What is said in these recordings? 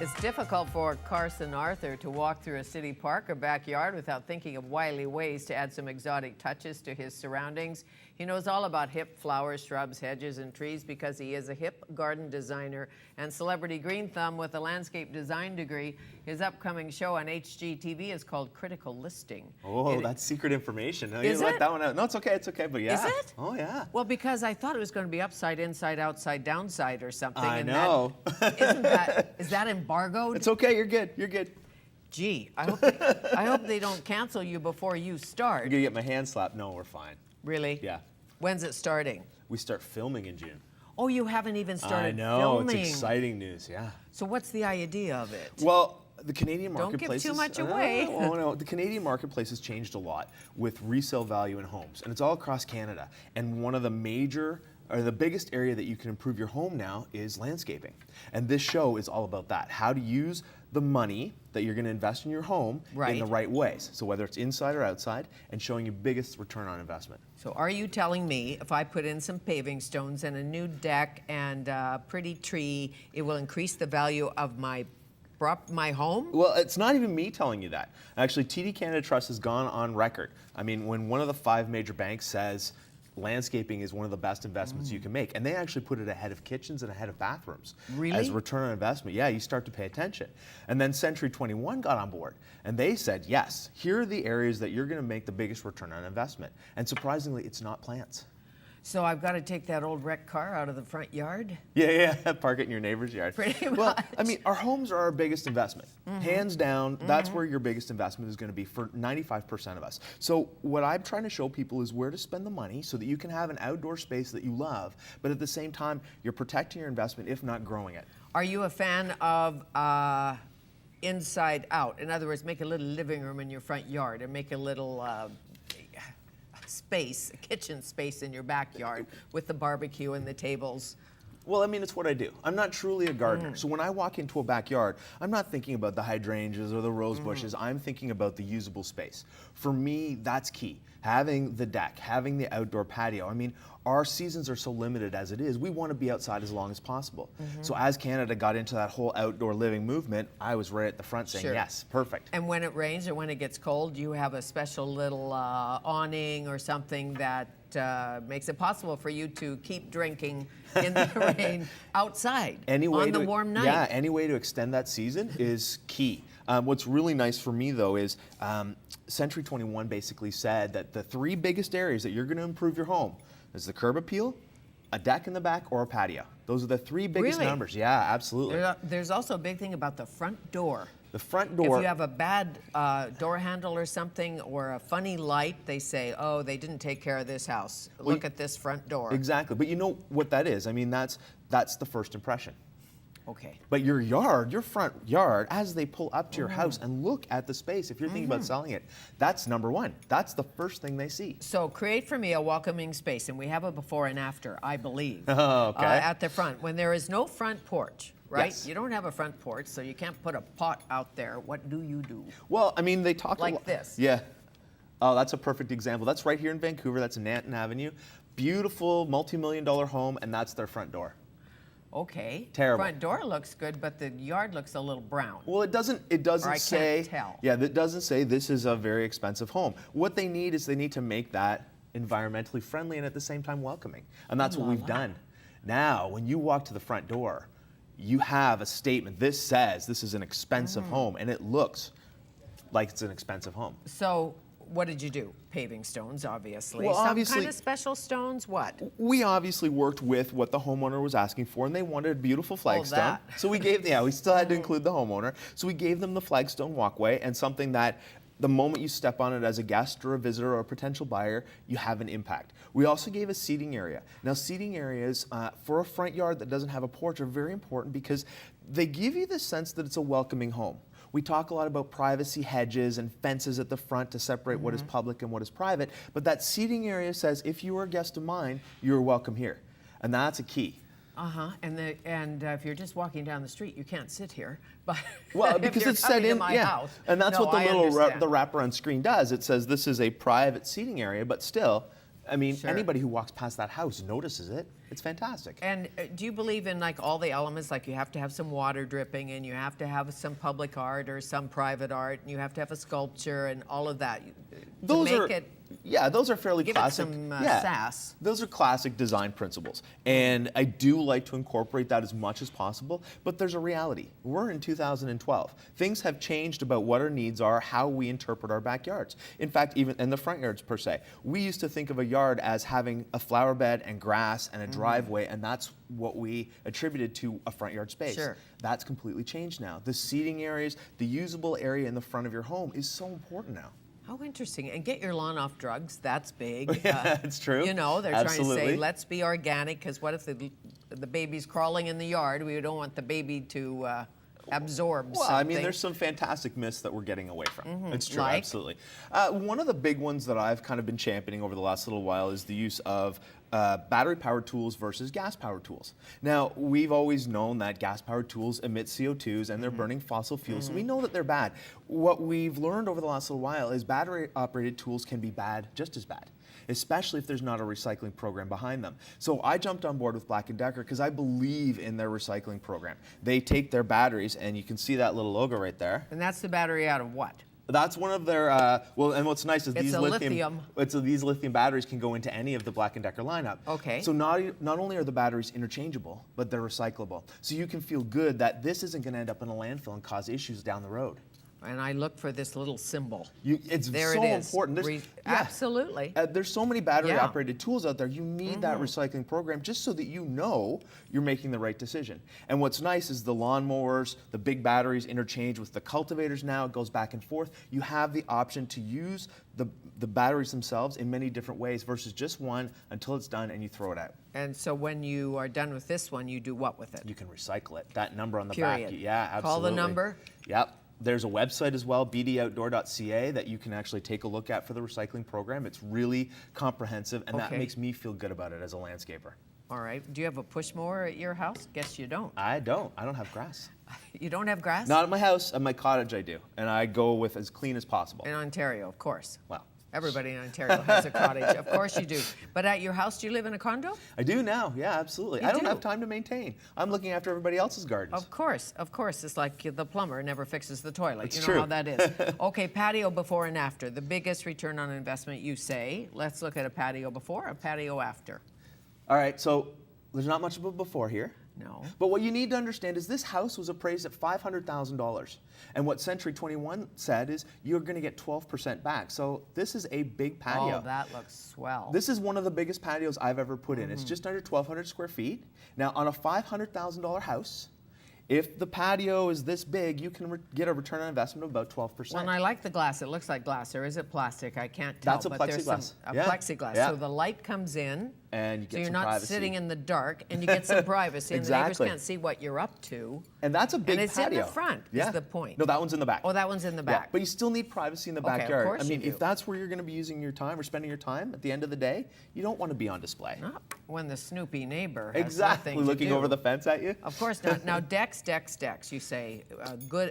It's difficult for Carson Arthur to walk through a city park or backyard without thinking of wily ways to add some exotic touches to his surroundings. He knows all about hip flowers, shrubs, hedges, and trees because he is a hip garden designer and celebrity green thumb with a landscape design degree. His upcoming show on HGTV is called Critical Listing. Oh, that's secret information. No, you Is let it? that one out. No, it's okay, but yeah. Is it? Oh, yeah. Well, because I thought it was going to be upside, inside, outside, downside or something. I and know. Is that embargoed? It's okay, you're good, you're good. Gee, I hope they don't cancel you before you start. I'm gonna get my hand slapped. No, we're fine. Really? Yeah. When's it starting? We start filming in June. Oh, you haven't even started I know, filming. it's exciting news, yeah. So what's the idea of it? Well, the Canadian Don't give marketplace too much away. No, the Canadian marketplace has changed a lot with resale value in homes, and it's all across Canada. And one of the the biggest area that you can improve your home now is landscaping. And this show is all about that. How to use the money that you're going to invest in your home in the right ways. So whether it's inside or outside, and showing you biggest return on investment. So are you telling me if I put in some paving stones and a new deck and a pretty tree, it will increase the value of my home? Well, it's not even me telling you that. Actually, TD Canada Trust has gone on record. I mean, when one of the 5 major banks says landscaping is one of the best investments you can make, and they actually put it ahead of kitchens and ahead of bathrooms. Really? As return on investment. Yeah, you start to pay attention. And then Century 21 got on board, and they said, yes, here are the areas that you're going to make the biggest return on investment. And surprisingly, it's not plants. So I've got to take that old wrecked car out of the front yard? Yeah, park it in your neighbor's yard. Pretty much. Well, I mean, our homes are our biggest investment. Hands down, that's where your biggest investment is going to be for 95% of us. So what I'm trying to show people is where to spend the money so that you can have an outdoor space that you love, but at the same time, you're protecting your investment, if not growing it. Are you a fan of inside out? In other words, make a little living room in your front yard and make a little space, a kitchen space in your backyard with the barbecue and the tables? Well, I mean, it's what I do. I'm not truly a gardener. So when I walk into a backyard, I'm not thinking about the hydrangeas or the rose bushes. I'm thinking about the usable space. For me, that's key. Having the deck, having the outdoor patio. I mean, our seasons are so limited as it is. We want to be outside as long as possible. So as Canada got into that whole outdoor living movement, I was right at the front saying, yes, perfect. And when it rains or when it gets cold, you have a special little awning or something that makes it possible for you to keep drinking in the rain outside on the warm night. Yeah, any way to extend that season is key. What's really nice for me, though, is Century 21 basically said that the 3 biggest areas that you're going to improve your home is the curb appeal, a deck in the back, or a patio. Those are the 3 biggest numbers. Yeah, absolutely. There's also a big thing about the front door. The front door. If you have a bad door handle or something, or a funny light, they say, oh, they didn't take care of this house. Look at this front door. Exactly. But you know what that is. I mean, that's the first impression. Okay. But your front yard, as they pull up to your house and look at the space, if you're thinking about selling it, that's number 1. That's the first thing they see. So create for me a welcoming space, and we have a before and after, I believe, okay. At the front. When there is no front porch, right? Yes. You don't have a front porch, so you can't put a pot out there. What do you do? Well, I mean, they talk like this. Yeah. Oh, that's a perfect example. That's right here in Vancouver. That's in Nanton Avenue. Beautiful, multi-million-dollar home, and that's their front door. Okay. Terrible. Front door looks good, but the yard looks a little brown. Well, it doesn't say. Can't tell. Yeah, that doesn't say this is a very expensive home. What they need is they need to make that environmentally friendly and at the same time welcoming. And that's what we've done. Now, when you walk to the front door, you have a statement. This says this is an expensive home, and it looks like it's an expensive home. So what did you do? Paving stones, obviously. Well, Some obviously, kind of special stones? What? We obviously worked with what the homeowner was asking for, and they wanted a beautiful flagstone. that. So we gave, we still had to include the homeowner. So we gave them the flagstone walkway and something that the moment you step on it as a guest or a visitor or a potential buyer, you have an impact. We also gave a seating area. Now, seating areas for a front yard that doesn't have a porch are very important because they give you the sense that it's a welcoming home. We talk a lot about privacy hedges and fences at the front to separate what is public and what is private, but that seating area says, if you are a guest of mine, you're welcome here. And that's a key. And if you're just walking down the street, you can't sit here. But well, because it's set in, house, and that's no, what the I little understand. the wraparound screen does. It says this is a private seating area, but still, I mean, Sure. anybody who walks past that house notices it. It's fantastic. And do you believe in like all the elements, like you have to have some water dripping and you have to have some public art or some private art and you have to have a sculpture and all of that Those to are, make it yeah, those are fairly give classic. it some yeah, sass. Those are classic design principles. And I do like to incorporate that as much as possible, but there's a reality. We're in 2012. Things have changed about what our needs are, how we interpret our backyards. In fact, even in the front yards per se, we used to think of a yard as having a flower bed and grass and a driveway, and that's what we attributed to a front yard space. Sure. That's completely changed now. The seating areas, the usable area in the front of your home is so important now. How interesting. And get your lawn off drugs. That's big. Yeah, it's true. You know, they're trying to Absolutely. say, let's be organic, because what if the baby's crawling in the yard? We don't want the baby to absorb Well, something. I mean, there's some fantastic myths that we're getting away from. It's true, Like? absolutely. One of the big ones that I've kind of been championing over the last little while is the use of battery-powered tools versus gas-powered tools. Now, we've always known that gas-powered tools emit CO2s and they're burning fossil fuels, so we know that they're bad. What we've learned over the last little while is battery-operated tools can be bad, just as bad, especially if there's not a recycling program behind them. So I jumped on board with Black & Decker because I believe in their recycling program. They take their batteries, and you can see that little logo right there. And that's the battery out of what? That's one of their, well, and what's nice is It's these a lithium. these lithium batteries can go into any of the Black & Decker lineup. Okay. So not only are the batteries interchangeable, but they're recyclable. So you can feel good that this isn't going to end up in a landfill and cause issues down the road. And I look for this little symbol. It's There so it is. important. Absolutely. There's so many battery-operated tools out there. You need that Mm-hmm. recycling program just so that you know you're making the right decision. And what's nice is the lawnmowers, the big batteries interchange with the cultivators now. It goes back and forth. You have the option to use the batteries themselves in many different ways versus just one until it's done and you throw it out. And so when you are done with this one, you do what with it? You can recycle it. That number on the Period. back. Yeah, absolutely. Call the number? Yep. There's a website as well, bdoutdoor.ca, that you can actually take a look at for the recycling program. It's really comprehensive, and that Okay. makes me feel good about it as a landscaper. All right. Do you have a push mower at your house? Guess you don't. I don't. I don't have grass. You don't have grass? Not at my house. At my cottage, I do. And I go with as clean as possible. In Ontario, of course. Well, Everybody in Ontario has a cottage. Of course you do. But at your house, do you live in a condo? I do now. Yeah, absolutely. You I don't do? have time to maintain. I'm looking after everybody else's gardens. Of course. It's like the plumber never fixes the toilet. It's you know true. how that is. Okay, patio before and after. The biggest return on investment, you say. Let's look at a patio before, a patio after. All right, so there's not much of a before here. No. But what you need to understand is this house was appraised at $500,000. And what Century 21 said is you're going to get 12% back. So this is a big patio. Oh, that looks swell. This is one of the biggest patios I've ever put in. It's just under 1,200 square feet. Now, on a $500,000 house, if the patio is this big, you can get a return on investment of about 12%. Well, and I like the glass. It looks like glass. Or is it plastic? I can't tell. That's a but there's plexiglass. a Yeah. plexiglass. Yeah. So the light comes in. And you get so you're some not privacy. sitting in the dark, and you get some privacy. And the neighbors Exactly. can't see what you're up to. And that's a big And it's patio. in the front, is Yeah. the point. No, that one's in the back. Oh, that one's in the Yeah, back. but you still need privacy in the Okay, of backyard. course I mean, you do. if that's where you're going to be using your time or spending your time at the end of the day, you don't want to be on display. Not when the snoopy neighbor has Exactly, nothing to looking do. over the fence at you. Of course not. Now, decks. You say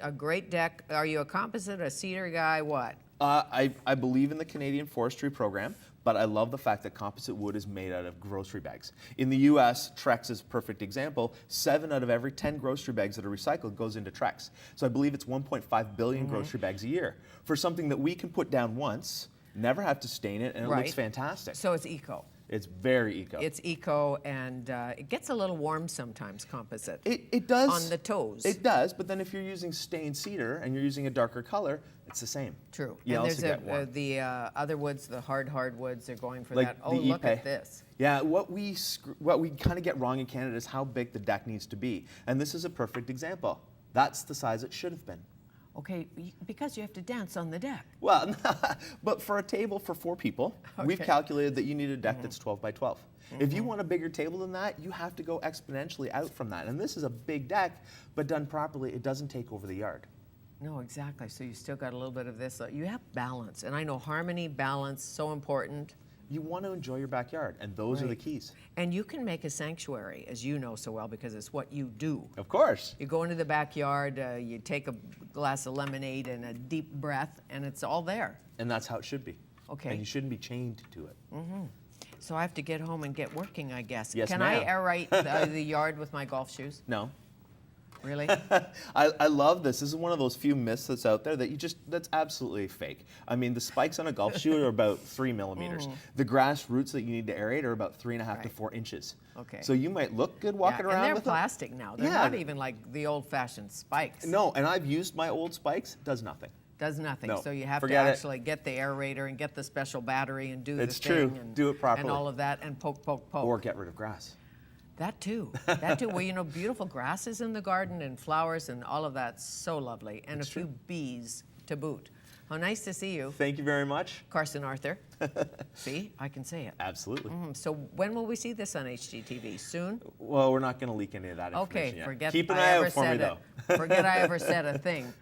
a great deck. Are you a composite, a cedar guy? What? I believe in the Canadian forestry program, but I love the fact that composite wood is made out of grocery bags. In the U.S., Trex is a perfect example. 7 out of every 10 grocery bags that are recycled goes into Trex. So I believe it's 1.5 billion grocery bags a year for something that we can put down once, never have to stain it, and it looks Right. fantastic. So it's eco. It's very eco. It's eco, and it gets a little warm sometimes, composite. It does. On the toes. It does, but then if you're using stained cedar and you're using a darker color, it's the same. True. You and also there's get warm. the other woods, the hardwoods, they're going for Like that. Oh, the look Ipe. at this. Yeah, what we kind of get wrong in Canada is how big the deck needs to be. And this is a perfect example. That's the size it should have been. Okay, because you have to dance on the deck. Well, but for a table for 4 people, we've Okay. calculated that you need a deck that's 12 by 12. If you want a bigger table than that, you have to go exponentially out from that. And this is a big deck, but done properly, it doesn't take over the yard. No, exactly. So you still got a little bit of this. You have balance, and I know harmony, balance, so important. You want to enjoy your backyard, and those are the Right. keys. And you can make a sanctuary, as you know so well, because it's what you do. Of course. You go into the backyard, you take a glass of lemonade and a deep breath, and it's all there. And that's how it should be. Okay. And you shouldn't be chained to it. So I have to get home and get working, I guess. Yes, Can ma'am. I aerate the yard with my golf shoes? No. Really? I love this. This is one of those few myths that's out there that that's absolutely fake. I mean, the spikes on a golf shoe are about 3 millimeters. The grass roots that you need to aerate are about 3.5 to 4 inches. Okay. So you might look good walking around and they're with them. plastic now. They're Yeah. not even like the old-fashioned spikes. No, and I've used my old spikes. Does nothing. Does nothing. No, So you have to forget it. actually get the aerator and get the special battery and do It's the thing. true. And, Do it properly. And all of that and poke, poke, poke. Or get rid of grass. That too. That too. Well, you know, beautiful grasses in the garden and flowers and all of that. So lovely. And It's a few true. bees to boot. How nice to see you. Thank you very much. Carson Arthur. See, I can say it. Absolutely. So when will we see this on HGTV? Soon? Well, we're not going to leak any of that information Okay, yet. forget Keep an I eye ever out for me, said though. it. Forget I ever said a thing.